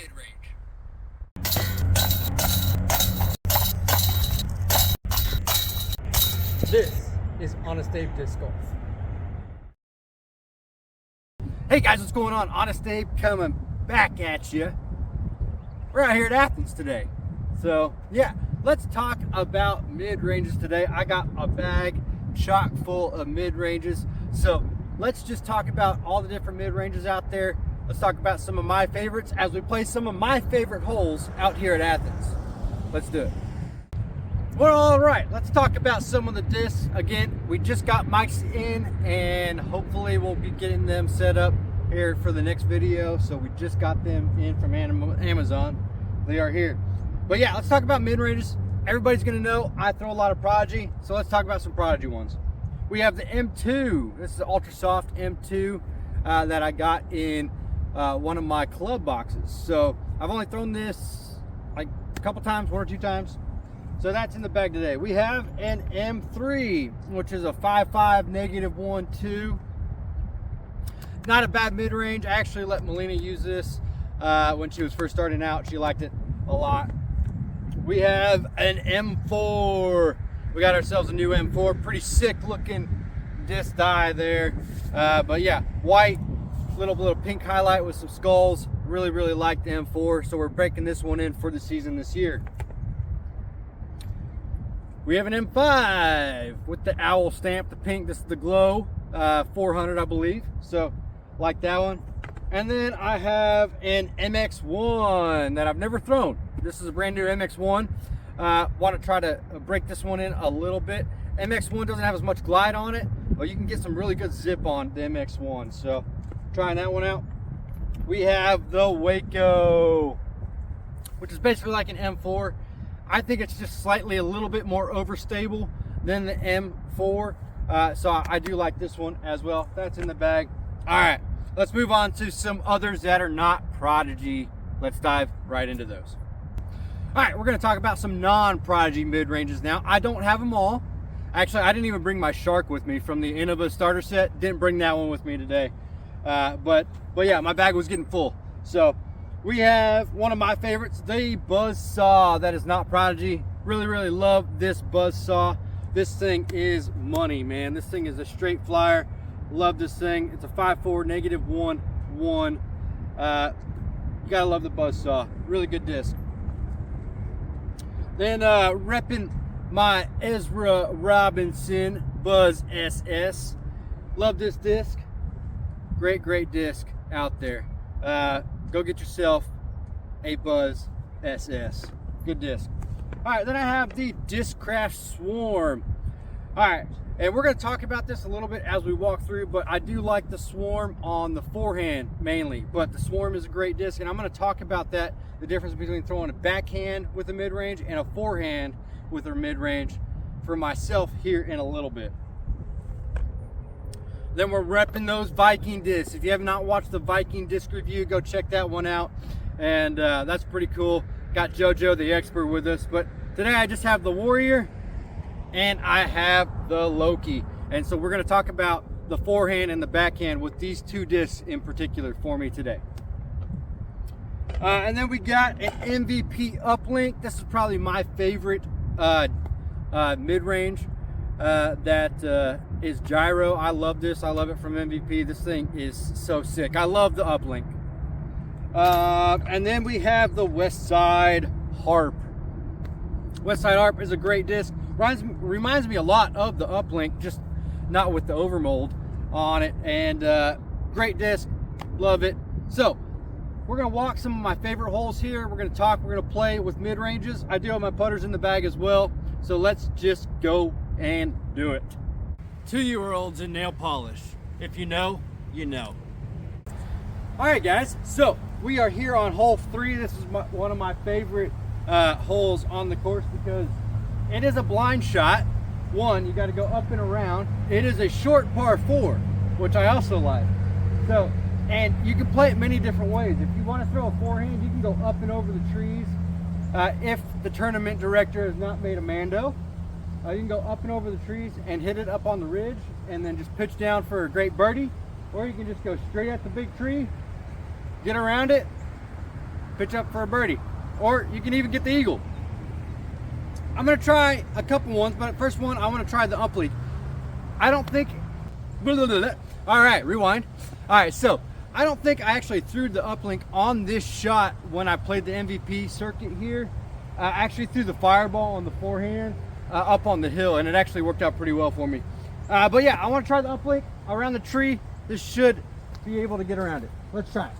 mid-range. This is Honest Dave Disc Golf. Hey guys, what's going on? Honest Dave coming back at you. We're out here at Athens today. So yeah, let's talk about mid-ranges today. I got a bag chock full of mid-ranges. So let's just talk about all the different mid-ranges out there. Let's talk about some of my favorites as we play some of my favorite holes out here at Athens. Let's do it. Well, all right, let's talk about some of the discs. Again, we just got mics in and hopefully we'll be getting them set up here for the next video. So we just got them in from Amazon. They are here. But yeah, let's talk about mid-ranges. Everybody's gonna know I throw a lot of Prodigy, so let's talk about some Prodigy ones. We have the M2. This is the Ultra Soft M2 that I got in one of my club boxes. So I've only thrown this like a couple times, 1 or 2 times. So that's in the bag today. We have an M3, which is a 5.5 -1.2. Not a bad mid-range. I actually let Melina use this when she was first starting out. She liked it a lot. We have an M4. We got ourselves a new M4. Pretty sick looking disc die there. But yeah, white, little pink highlight with some skulls. Really like the M4. So we're breaking this one in for the season this year. We have an M5 with the owl stamp, the pink. This is the Glow 400, I believe. So like that one. And then I have an MX1 that I've never thrown. This is a brand new MX1. Want to try to break this one in a little bit. MX1 doesn't have as much glide on it, but you can get some really good zip on the MX1. So trying that one out. We have the Waco, which is basically like an M4. I think it's just slightly a little bit more overstable than the M4. So I do like this one as well. That's in the bag. All right, let's move on to some others that are not Prodigy. Let's dive right into those. All right, we're gonna talk about some non-Prodigy mid-ranges now. I don't have them all. Actually, I didn't even bring my Shark with me from the Innova starter set. Didn't bring that one with me today. But yeah, my bag was getting full. So we have one of my favorites, the Buzzsaw. That is not Prodigy. Really love this Buzzsaw. This thing is money, man. This thing is a straight flyer. Love this thing. It's a 5.4 -1.1. You gotta love the Buzzsaw. Really good disc. Then repping my Ezra Robinson Buzz SS. Love this disc. Great disc out there. Go get yourself a Buzz SS. Good disc. All right, then I have the Discraft Swarm. All right, and we're gonna talk about this a little bit as we walk through, but I do like the Swarm on the forehand mainly, but the Swarm is a great disc, and I'm gonna talk about that, the difference between throwing a backhand with a mid-range and a forehand with a mid-range for myself here in a little bit. Then we're repping those Viking discs. If you have not watched the Viking disc review, go check that one out. And that's pretty cool. Got JoJo, the expert, with us. But today I just have the Warrior and I have the Loki. And so we're gonna talk about the forehand and the backhand with these 2 discs in particular for me today. And then we got an MVP uplink. This is probably my favorite mid-range. That is gyro. I love this. I love it from MVP. This thing is so sick. I love the uplink. And then we have the Westside Harp. Westside Harp is a great disc. Reminds me a lot of the uplink, just not with the overmold on it. And great disc. Love it. So we're gonna walk some of my favorite holes here. We're gonna talk. We're gonna play with mid ranges. I do have my putters in the bag as well. So let's just go and do it. 2-year-olds in nail polish. If you know, you know. All right, guys. So we are here on hole 3. This is one of my favorite holes on the course because it is a blind shot. One, you got to go up and around. It is a short par 4, which I also like. So, and you can play it many different ways. If you want to throw a forehand, you can go up and over the trees. If the tournament director has not made a Mando, you can go up and over the trees and hit it up on the ridge and then just pitch down for a great birdie. Or you can just go straight at the big tree, get around it, pitch up for a birdie. Or you can even get the eagle. I'm gonna try a couple ones, but first one, I wanna try the uplink. I don't think, all right, rewind. All right, so I don't think I actually threw the uplink on this shot when I played the MVP circuit here. I actually threw the fireball on the forehand up on the hill, and it actually worked out pretty well for me. But yeah, I wanna try the uplink around the tree. This should be able to get around it. Let's try it.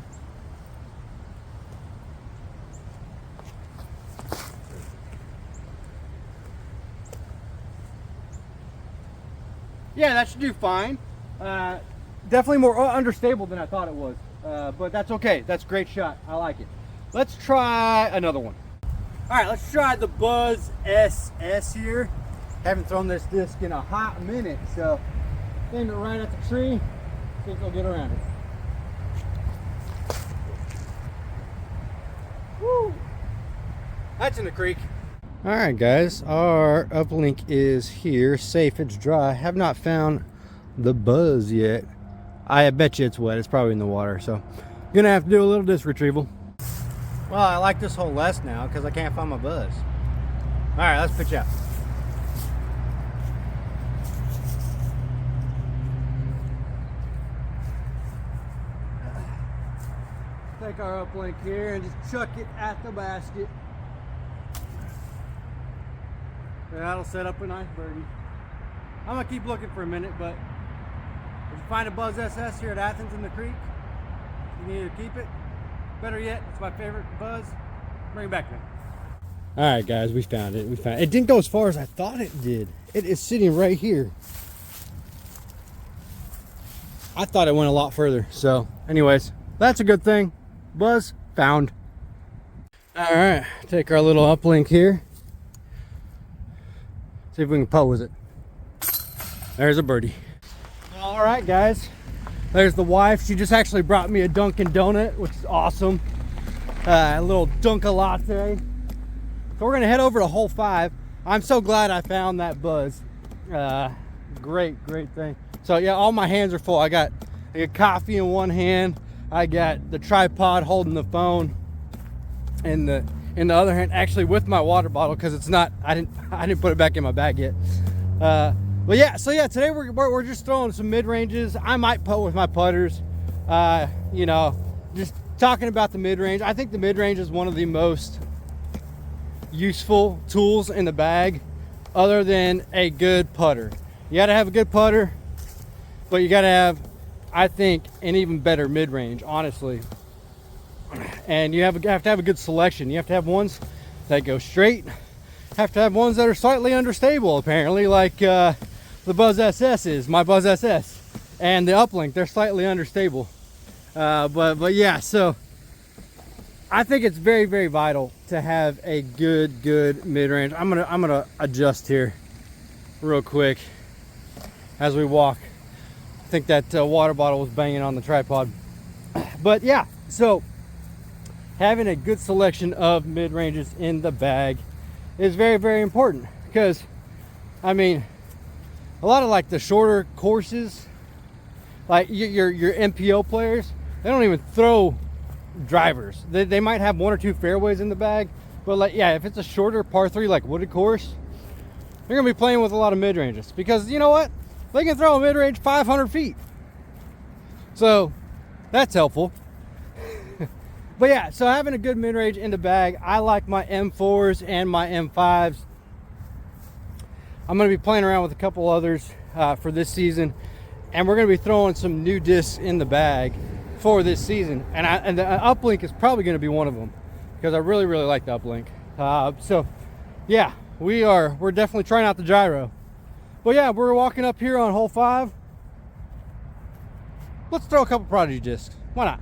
Yeah, that should do fine. Definitely more understable than I thought it was, but that's okay. That's a great shot. I like it. Let's try another one. All right, let's try the Buzz SS here. Haven't thrown this disc in a hot minute, so aim it right at the tree. See if we'll get around it. Woo! That's in the creek. All right, guys, our uplink is here, safe, it's dry. Have not found the Buzz yet. I bet you it's wet, it's probably in the water, so I'm gonna have to do a little disc retrieval. Well, I like this hole less now because I can't find my Buzz. All right, let's pitch out. Take our uplink here and just chuck it at the basket. That'll set up a nice birdie. I'm gonna keep looking for a minute, but if you find a Buzz SS here at Athens in the creek, you need to keep it. Better yet, it's my favorite Buzz. Bring it back then. All right, guys, we found it. It didn't go as far as I thought it did. It is sitting right here. I thought it went a lot further. So, anyways, that's a good thing. Buzz found. All right, take our little uplink here. See if we can putt with it. There's a birdie. All right, guys. There's the wife. She just actually brought me a Dunkin' Donut, which is awesome. A little Dunka latte. So we're gonna head over to hole 5. I'm so glad I found that Buzz. Great thing. So yeah, all my hands are full. I got coffee in one hand. I got the tripod holding the phone in the other hand, actually with my water bottle, because it's not, I didn't put it back in my bag yet. But yeah, so yeah, today we're just throwing some mid-ranges. I might putt with my putters. You know, just talking about the mid-range. I think the mid-range is one of the most useful tools in the bag, other than a good putter. You got to have a good putter, but you got to have, I think, an even better mid-range, honestly. And you have to have a good selection. You have to have ones that go straight. Have to have ones that are slightly understable, apparently, like the Buzz SS is, my Buzz SS, and the uplink. They're slightly understable. But yeah, so I think it's very vital to have a good mid-range. I'm gonna adjust here real quick as we walk. I think that water bottle was banging on the tripod. But yeah, so having a good selection of mid-ranges in the bag is very important, because I mean, a lot of like the shorter courses, like your MPO players, they don't even throw drivers. They might have 1 or 2 fairways in the bag, but like, yeah, if it's a shorter par 3 like wooded course, you're gonna be playing with a lot of mid-ranges, because you know what, they can throw a mid-range 500 feet, so that's helpful. But yeah, so having a good mid-range in the bag, I like my M4s and my M5s. I'm going to be playing around with a couple others for this season, and we're going to be throwing some new discs in the bag for this season. And the uplink is probably going to be one of them, because I really like the uplink. So yeah, we're definitely trying out the gyro. But yeah, we're walking up here on hole 5. Let's throw a couple Prodigy discs. Why not?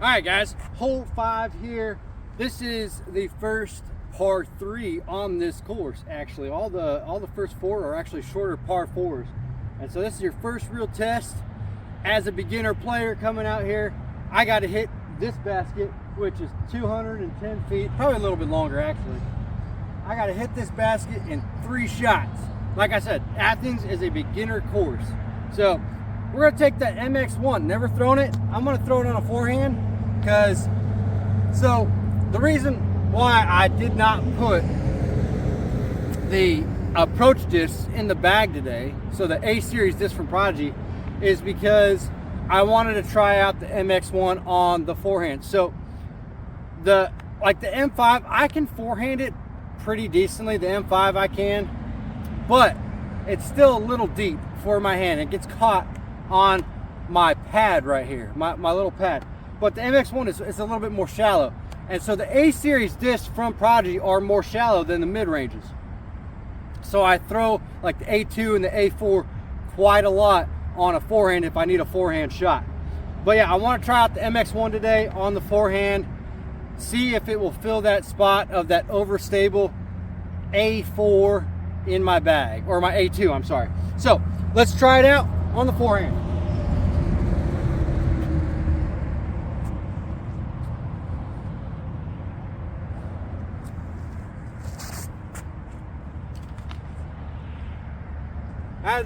All right, guys, hole 5 here. This is the first par 3 on this course. Actually, all the first 4 are actually shorter par 4s, and so this is your first real test as a beginner player coming out here. I got to hit this basket, which is 210 feet, probably a little bit longer actually. I got to hit this basket in 3 shots. Like I said, Athens is a beginner course, so we're gonna take that MX1. Never thrown it. I'm gonna throw it on a forehand, because So the reason why I did not put the approach discs in the bag today, so the A series disc from Prodigy, is because I wanted to try out the MX1 on the forehand. So the M5, I can forehand it pretty decently. The M5 I can, but it's still a little deep for my hand. It gets caught on my pad right here, my little pad. But the MX1 is a little bit more shallow. And so the A series discs from Prodigy are more shallow than the mid-ranges. So I throw like the A2 and the A4 quite a lot on a forehand if I need a forehand shot. But yeah, I want to try out the MX1 today on the forehand, see if it will fill that spot of that overstable A4 in my bag, or my A2, I'm sorry. So let's try it out on the forehand.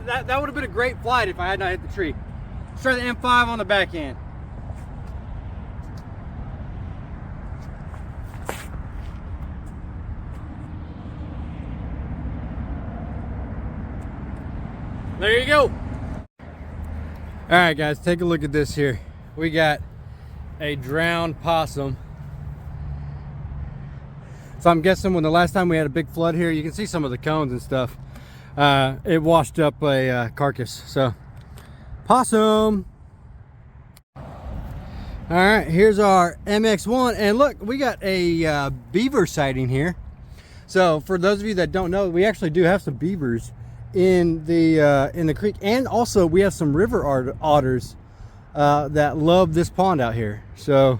That would have been a great flight if I had not hit the tree. Let's try the M5 on the backhand. There you go. All right, guys, take a look at this here. We got a drowned possum. So I'm guessing when the last time we had a big flood here, you can see some of the cones and stuff. It washed up a carcass. So possum. All right, here's our MX1, and look, we got a beaver sighting here. So for those of you that don't know, we actually do have some beavers in the creek, and also we have some river otters that love this pond out here. So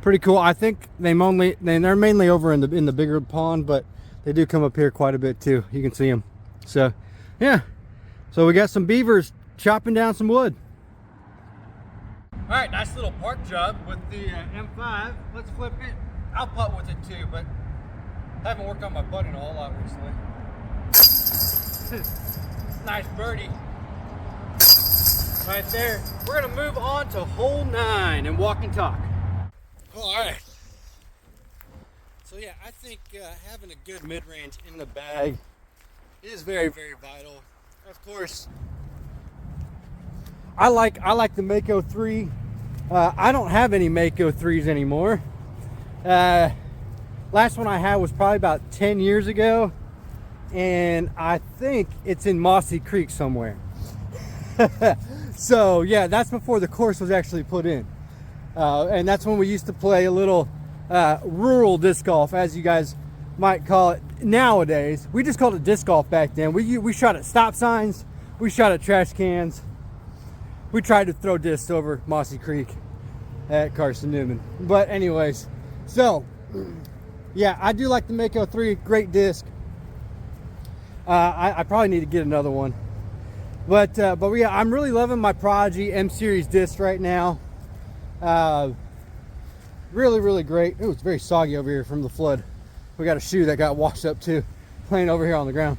pretty cool. I think they're mainly over in the bigger pond, but they do come up here quite a bit too. You can see them. So yeah, so we got some beavers chopping down some wood. All right, nice little park job with the M5. Let's flip it. I'll putt with it too, but I haven't worked on my putting a whole lot recently. Nice birdie right there. We're gonna move on to hole 9 and walk and talk. All right. So yeah, I think having a good mid-range in the bag is very, very vital. Of course, I like the Mako 3. I don't have any Mako 3s anymore. Last one I had was probably about 10 years ago, and I think it's in Mossy Creek somewhere. So yeah, that's before the course was actually put in, and that's when we used to play a little rural disc golf, as you guys might call it nowadays. We just called it disc golf back then. We shot at stop signs, we shot at trash cans, we tried to throw discs over Mossy Creek at Carson Newman. But anyways, so yeah, I do like the Mako 3, great disc. I probably need to get another one, but yeah, I'm really loving my Prodigy M series disc right now. Really great. Ooh, it's very soggy over here from the flood. We got a shoe that got washed up too, laying over here on the ground.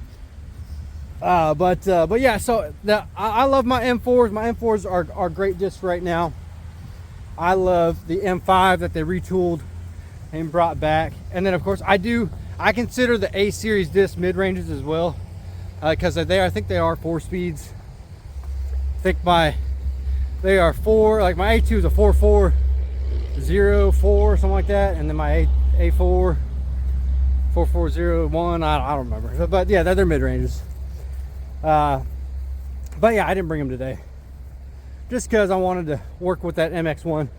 But yeah, so I love my M4s. My M4s are great discs right now. I love the M5 that they retooled and brought back, and then of course I consider the A series disc mid-ranges as well, because I think they are 4 speeds. I think they are 4, like my A2 is a 4.404, something like that, and then my A4 4401, I don't remember, but yeah, they're mid-ranges. But yeah, I didn't bring them today just because I wanted to work with that MX1.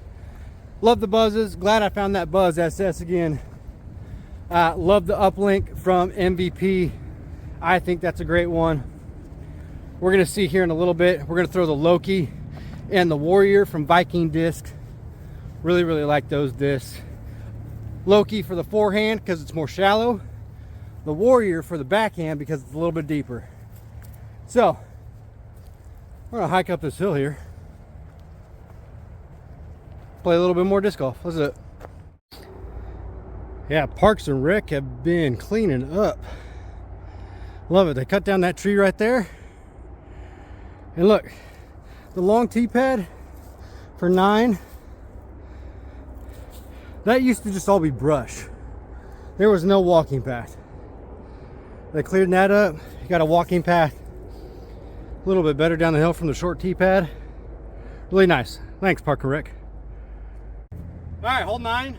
Love the buzzes. Glad I found that Buzz SS again. Love the uplink from MVP. I think that's a great one. We're gonna see here in a little bit. We're gonna throw the Loki and the Warrior from Viking Disc. Really like those discs. Loki for the forehand because it's more shallow. The Warrior for the backhand because it's a little bit deeper. So we're gonna hike up this hill here. Play a little bit more disc golf. Let's do it. Yeah, Parks and Rec have been cleaning up. Love it. They cut down that tree right there. And look, the long tee pad for 9. That used to just all be brush. There was no walking path. They cleared that up. You got a walking path a little bit better down the hill from the short tee pad. Really nice. Thanks, Park and Rec. All right, hole 9.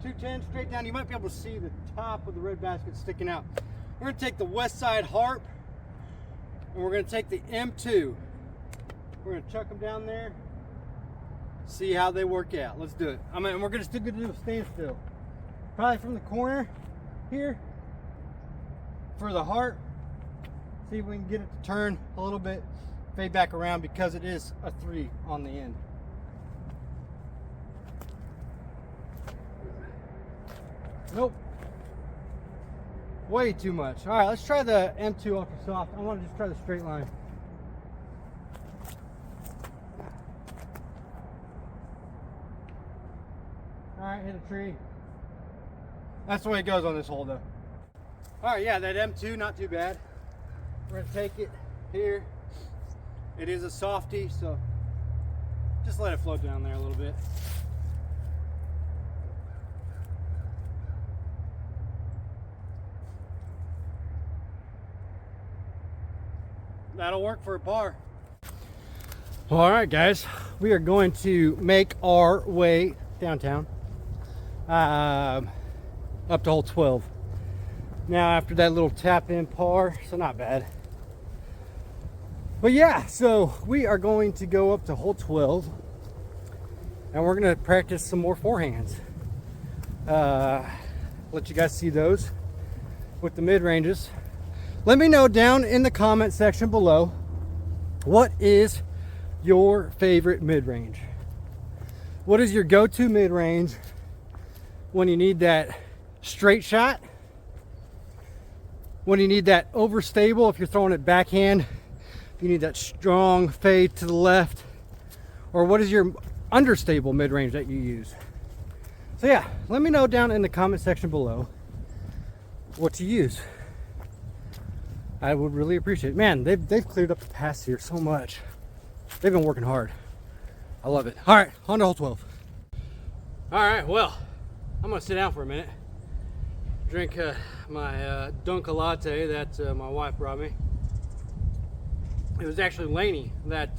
210 straight down. You might be able to see the top of the red basket sticking out. We're going to take the west side harp, and we're going to take the M2. We're going to chuck them down there, see how they work out. Let's do it. We're going to still do a standstill. Probably from the corner here for the heart. See if we can get it to turn a little bit, fade back around because it is a 3 on the end. Nope. Way too much. All right, let's try the M2 ultra soft. I want to just try the straight line. All right, hit a tree. That's the way it goes on this hole though. All right, yeah, that M2, not too bad. We're gonna take it here. It is a softie, so just let it float down there a little bit. That'll work for a par. All right, guys, we are going to make our way downtown up to hole 12. Now, after that little tap in par, so not bad. But yeah, so we are going to go up to hole 12 and we're going to practice some more forehands. Let you guys see those with the mid-ranges. Let me know down in the comment section below, what is your favorite mid-range? What is your go-to mid-range when you need that straight shot? When you need that overstable, if you're throwing it backhand, if you need that strong fade to the left, or what is your understable mid-range that you use? So yeah, let me know down in the comment section below what to use. I would really appreciate it. Man, they've cleared up the pass here so much. They've been working hard. I love it. All right, on to hole 12. All right, well, I'm gonna sit down for a minute. Drink my Dunka latte that my wife brought me. It was actually Lainey that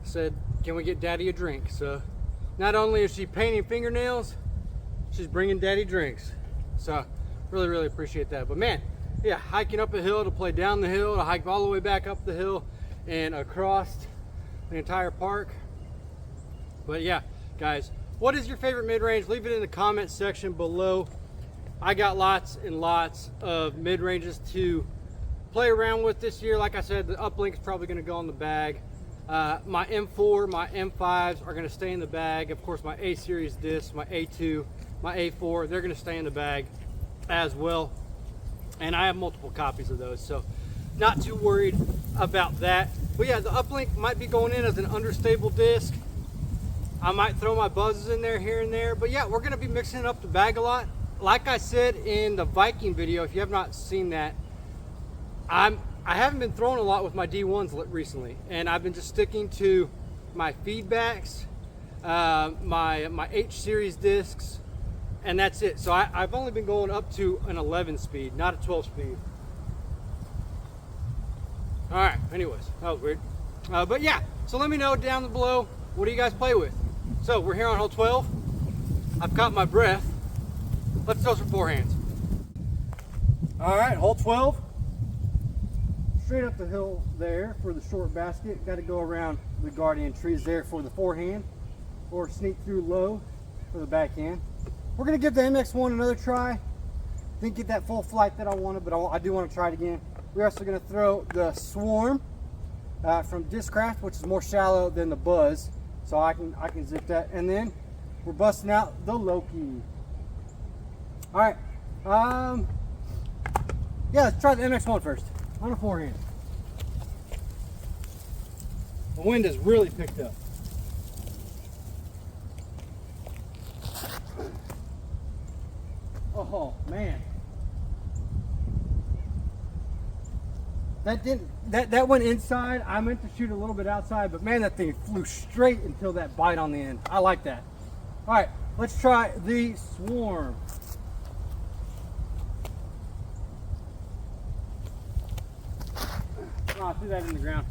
said, can we get daddy a drink? So not only is she painting fingernails, she's bringing daddy drinks. So really, really appreciate that. But man, yeah, hiking up a hill to play down the hill, to hike all the way back up the hill and across the entire park. But yeah, guys, what is your favorite mid-range? Leave it in the comment section below. I got lots and lots of mid-ranges to play around with this year. Like I said, the uplink is probably going to go in the bag. My M4, my M5s are going to stay in the bag. Of course, my A series discs, my A2, my A4, they're going to stay in the bag as well. And I have multiple copies of those, so not too worried about that. But yeah, the uplink might be going in as an understable disc. I might throw my buzzes in there here and there, but yeah, we're gonna be mixing up the bag a lot. Like I said in the Viking video, if you have not seen that, I haven't been throwing a lot with my D1s recently, and I've been just sticking to my feedbacks, my H series discs, and that's it. So I've only been going up to an 11 speed, not a 12 speed. All right, anyways, that was weird. But yeah, so let me know down below, what do you guys play with? So we're here on hole 12. I've caught my breath. Let's throw some forehands. All right, hole 12. Straight up the hill there for the short basket. Got to go around the guardian trees there for the forehand, or sneak through low for the backhand. We're gonna give the MX1 another try. Didn't get that full flight that I wanted, but I do want to try it again. We're also gonna throw the Swarm from Discraft, which is more shallow than the Buzz, so I can zip that. And then we're busting out the Loki. All right, yeah, let's try the MX1 first on a forehand. The wind has really picked up. Oh man, that went inside. I meant to shoot a little bit outside, but man, that thing flew straight until that bite on the end. I like that. All right, let's try the Swarm. Oh, threw that in the ground.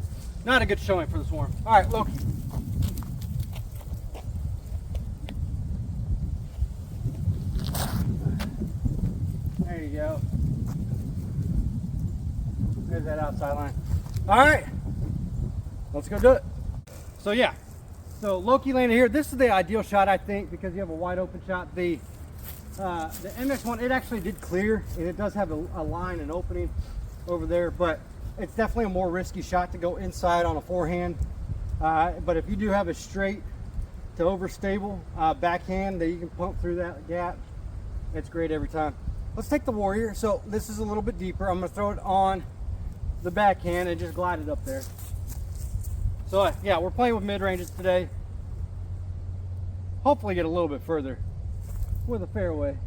Not a good showing for the Swarm. All right, Loki. There you go. There's that outside line. All right, let's go do it. So yeah, so Loki landed here. This is the ideal shot, I think, because you have a wide open shot. The MX1, it actually did clear, and it does have a line and opening over there, but it's definitely a more risky shot to go inside on a forehand. But if you do have a straight to overstable backhand that you can pump through that gap, it's great every time. Let's take the Warrior. So this is a little bit deeper. I'm gonna throw it on the backhand and just glide it up there. So yeah, we're playing with mid-ranges today. Hopefully get a little bit further with a fairway.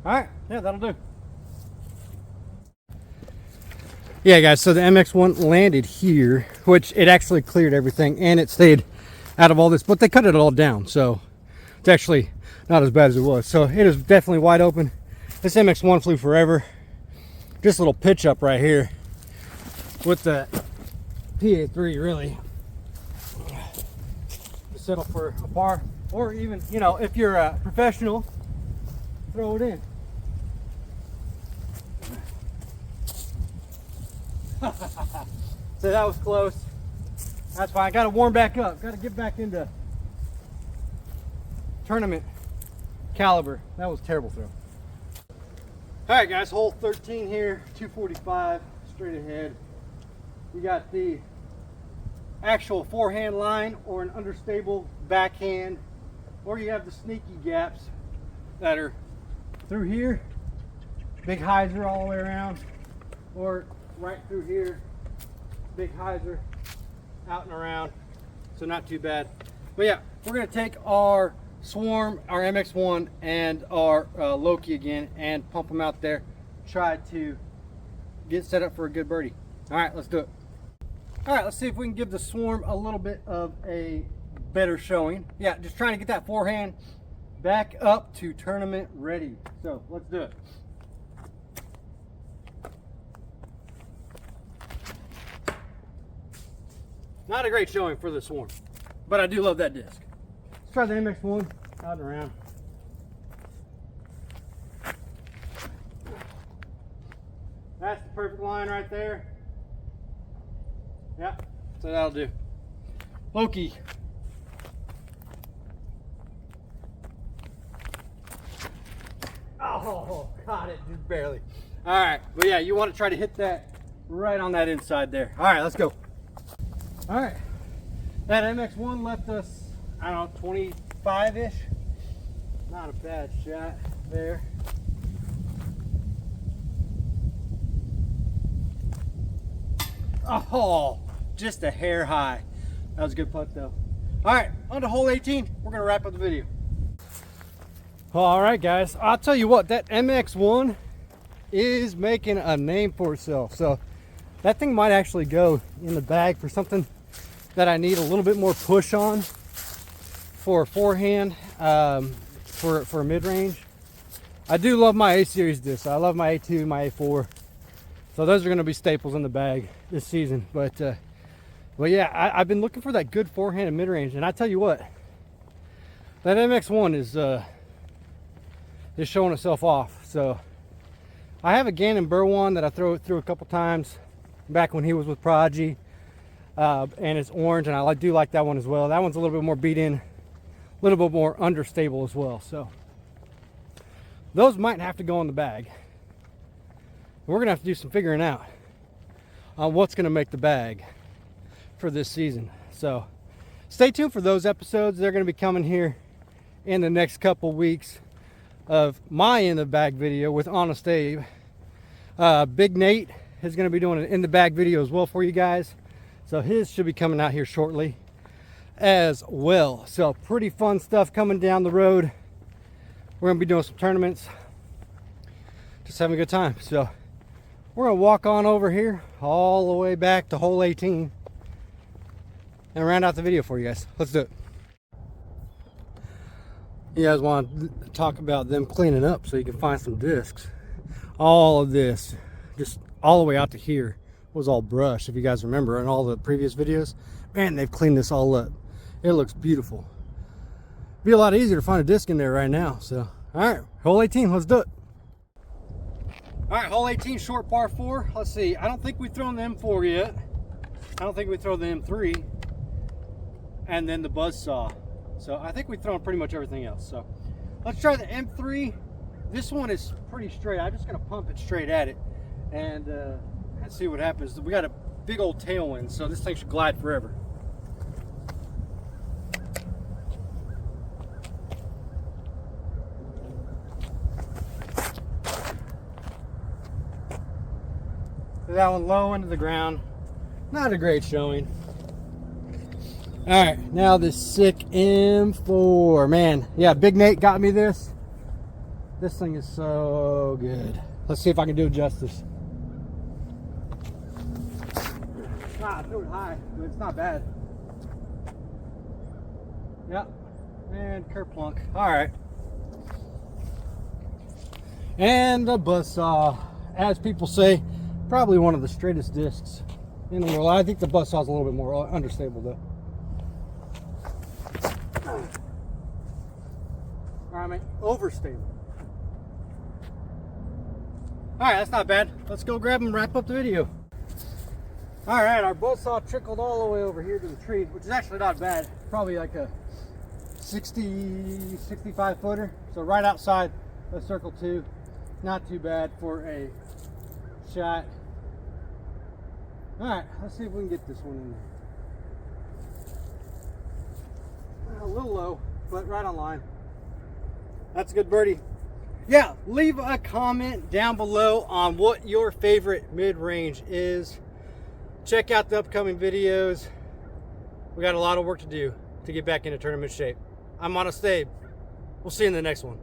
All right, yeah, that'll do. Yeah, guys, so the MX1 landed here, which it actually cleared everything and it stayed out of all this, but they cut it all down, so it's actually not as bad as it was. So it is definitely wide open. This MX1 flew forever. Just a little pitch up right here with the PA3, really. Settle for a par, or even, you know, if you're a professional, throw it in. So that was close. That's fine. I got to warm back up. Got to get back into tournament caliber. That was a terrible throw. All right, guys. Hole 13 here. 245 straight ahead. We got the actual forehand line or an understable backhand, or you have the sneaky gaps that are through here. Big hyzer all the way around, or right through here. Big hyzer out and around, so not too bad. But yeah, we're gonna take our Swarm, our MX1, and our Loki again and pump them out there, try to get set up for a good birdie. All right, let's do it. All right, let's see if we can give the Swarm a little bit of a better showing. Yeah, just trying to get that forehand back up to tournament ready. So let's do it. Not a great showing for the Swarm, but I do love that disc. Let's try the MX1 out and around. That's the perfect line right there. Yeah, so that'll do. Loki. Oh, got it, just barely. All right, but yeah, you want to try to hit that right on that inside there. All right, let's go. All right, that MX1 left us, I don't know, 25-ish. Not a bad shot there. Oh, just a hair high. That was a good putt though. All right, on to hole 18. We're gonna wrap up the video. All right, guys, I'll tell you what, that MX1 is making a name for itself. So that thing might actually go in the bag for something that I need a little bit more push on for a forehand, for a mid-range. I do love my A-series discs. I love my A2, my A4. So those are going to be staples in the bag this season. But yeah, I've been looking for that good forehand and mid-range, and I tell you what, that MX1 is showing itself off. So I have a Gannon Burr one that I threw a couple times back when he was with Prodigy, and it's orange, and I do like that one as well. That one's a little bit more beat in, a little bit more understable as well. So those might have to go in the bag. We're gonna have to do some figuring out on what's gonna make the bag for this season. So stay tuned for those episodes. They're gonna be coming here in the next couple weeks of my in the bag video with Honest Abe. Big Nate is gonna be doing an in the bag video as well for you guys. So his should be coming out here shortly as well. So pretty fun stuff coming down the road. We're gonna be doing some tournaments, just having a good time. So we're gonna walk on over here all the way back to hole 18 and round out the video for you guys. Let's do it. You guys want to talk about them cleaning up so you can find some discs. All of this, just all the way out to here, was all brush, if you guys remember in all the previous videos. Man, they've cleaned this all up. It looks beautiful. Be a lot easier to find a disc in there right now. So, all right, hole 18, let's do it. All right, hole 18, short par 4. Let's see, I don't think we've thrown the M4 yet. I don't think we throw the M3. And then the buzzsaw. So I think we've thrown pretty much everything else. So let's try the M3. This one is pretty straight. I'm just gonna pump it straight at it and see what happens. We got a big old tailwind, so this thing should glide forever. That one low into the ground. Not a great showing. All right, now this sick M4. Man, yeah, Big Nate got me this. This thing is so good. Let's see if I can do it justice. Ah, I threw it high, but it's not bad. Yep, and kerplunk. All right. And the buzzsaw, as people say, probably one of the straightest discs in the world. I think the buzzsaw is a little bit more understable though. I mean, overstable. All right, that's not bad. Let's go grab them and wrap up the video. All right, our buzzsaw trickled all the way over here to the tree, which is actually not bad. Probably like a 60, 65 footer. So right outside of circle 2. Not too bad for a shot. All right, let's see if we can get this one in there. A little low, but right on line. That's a good birdie. Yeah, leave a comment down below on what your favorite mid-range is. Check out the upcoming videos. We got a lot of work to do to get back into tournament shape. I'm Honest Abe. We'll see you in the next one.